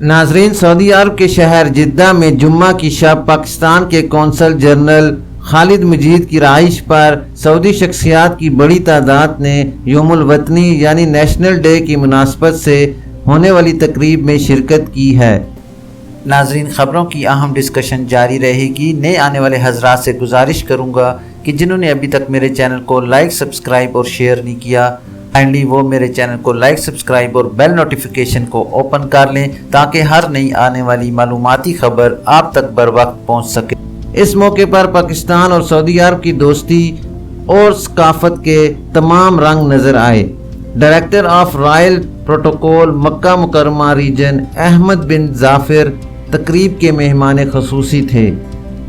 नाजरीन, सऊदी अरब के शहर जिद्दा में जुम्मा की शब पाकिस्तान के कौंसल जनरल खालिद मजीद की रहाइश पर सऊदी शख्सियात की बड़ी तादाद ने यौमुल वतनी यानी नेशनल डे की मुनासबत से होने वाली तकरीब में शिरकत की है। नाजरीन, ख़बरों की अहम डिस्कशन जारी रहेगी। नए आने वाले हजरात से गुजारिश करूँगा कि जिन्होंने अभी तक मेरे चैनल को लाइक, सब्सक्राइब और शेयर नहीं किया, काइंडली वो मेरे चैनल को लाइक, सब्सक्राइब और बेल नोटिफिकेशन को ओपन कर लें ताकि हर नई आने वाली मालूमाती खबर आप तक बर वक्त पहुँच सके। इस मौके पर पाकिस्तान और सऊदी अरब की दोस्ती और सकाफत के तमाम रंग नजर आए। Director of royal protocol Makkah मुकरमा रीजन अहमद बिन जाफिर तकरीब के मेहमान खसूसी थे।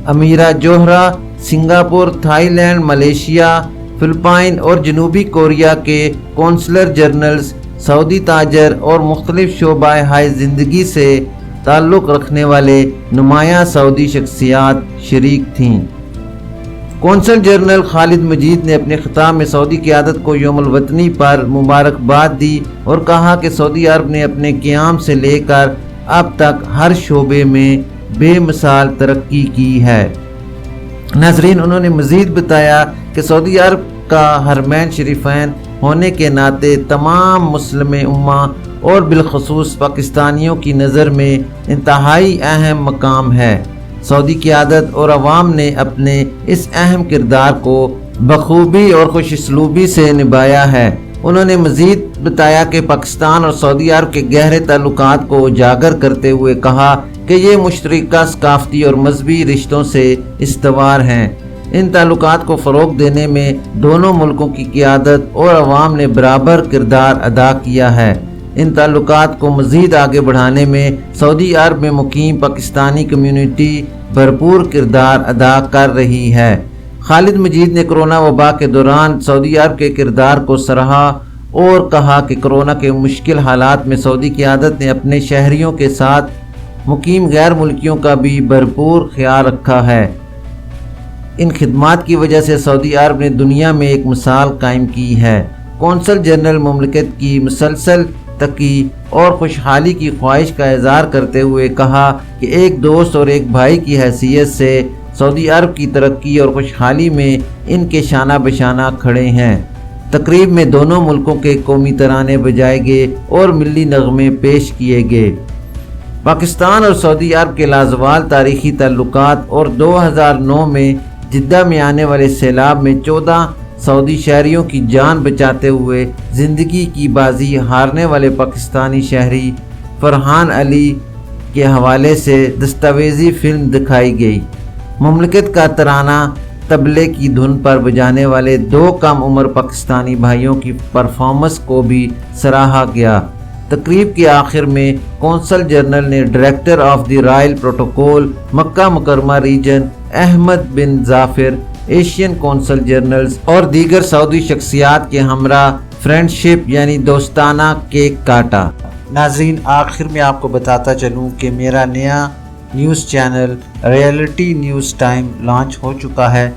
अमीरा जोहरा सिंगापुर, थाईलैंड, मलेशिया, फिलिपाइन और जनूबी कोरिया के कौंसलर जनरल्स, सऊदी ताजर और मुख्तलिफ शोबाए हाय ज़िंदगी से ताल्लुक़ रखने वाले नुमायां सऊदी शख्सियात शरीक थीं। कौंसल जनरल खालिद मजीद ने अपने खिताब में सऊदी क़यादत को यौमुल वतनी पर मुबारकबाद दी और कहा कि सऊदी अरब ने अपने क़याम से लेकर अब तक हर शोबे में बेमिसाल तरक्की की है। नाजरीन, उन्होंने मज़ीद बताया कि सऊदी अरब का हरमैन शरीफैन होने के नाते तमाम मुस्लिम उम्मा और बिलखसूस पाकिस्तानियों की नज़र में इंतहाई अहम मकाम है। सऊदी क़यादत और अवाम ने अपने इस अहम किरदार को बखूबी और खुशस्लूबी से निभाया है। उन्होंने मज़ीद बताया कि पाकिस्तान और सऊदी अरब के गहरे ताल्लुकात को उजागर करते हुए कहा कि ये मुश्तरका सकाफती और मजहबी रिश्तों से इस्तवार हैं। इन ताल्लुकात को फ़रोग़ देने में दोनों मुल्कों की क़यादत और अवाम ने बराबर किरदार अदा किया है। इन ताल्लुकात को मज़ीद आगे बढ़ाने में सऊदी अरब में मुकीम पाकिस्तानी कम्यूनिटी भरपूर किरदार अदा कर रही है। खालिद मजीद ने कोरोना वबा के दौरान सऊदी अरब के किरदार को सराहा और कहा कि कोरोना के मुश्किल हालात में सऊदी क़यादत ने अपने शहरियों के साथ मुकीम गैर मुल्कियों का भी भरपूर ख्याल रखा है। इन खिदमात की वजह से सऊदी अरब ने दुनिया में एक मिसाल कायम की है। कौंसल जनरल मुमलिकत की मुसलसल तकी और खुशहाली की ख्वाहिश का इज़हार करते हुए कहा कि एक दोस्त और एक भाई की हैसियत से सऊदी अरब की तरक्की और खुशहाली में इनके शाना बशाना खड़े हैं। तकरीब में दोनों मुल्कों के कौमी तराने बजाए गए और मिली नगमे पेश किए गए। पाकिस्तान और सऊदी अरब के लाजवाल तारीखी ताल्लुकात और 2009 में जिद्दा में आने वाले सैलाब में 14 सऊदी शहरियों की जान बचाते हुए ज़िंदगी की बाजी हारने वाले पाकिस्तानी शहरी फरहान अली के हवाले से दस्तावेज़ी फिल्म दिखाई गई। मुमलिकत का तराना तबले की धुन पर बजाने वाले 2 कम उम्र पाकिस्तानी भाइयों की परफॉर्मेंस को भी सराहा गया। तकरीब के आखिर में कौंसल जनरल ने director of the royal protocol Makkah मुकरमा region Ahmed bin Jafir, Asian consul generals और दीगर सऊदी शख्सियात के हमरा फ्रेंडशिप यानी दोस्ताना केक काटा। नाजरीन, आखिर में आपको बताता चलूँ कि मेरा नया news channel reality news time launch हो चुका है।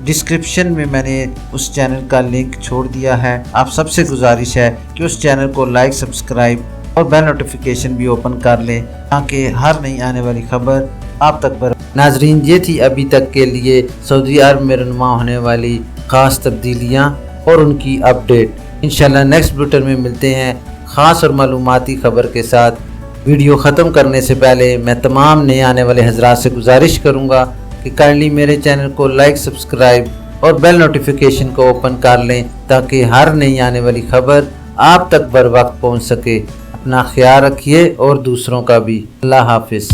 डिस्क्रिप्शन में मैंने उस चैनल का लिंक छोड़ दिया है। आप सबसे गुजारिश है कि उस चैनल को लाइक, सब्सक्राइब और बेल नोटिफिकेशन भी ओपन कर लें ताकि हर नई आने वाली खबर आप तक नाजरीन, ये थी अभी तक के लिए सऊदी अरब में रहनुमा होने वाली ख़ास तब्दीलियाँ और उनकी अपडेट। इंशाल्लाह नेक्स्ट बुलेटिन में मिलते हैं ख़ास और मालूमाती खबर के साथ। वीडियो ख़त्म करने से पहले मैं तमाम नए आने वाले हजरात से गुजारिश करूँगा कि काइंडली मेरे चैनल को लाइक, सब्सक्राइब और बेल नोटिफिकेशन को ओपन कर लें ताकि हर नई आने वाली खबर आप तक बर वक्त पहुँच सके। अपना ख्याल रखिए और दूसरों का भी। अल्लाह हाफिज़।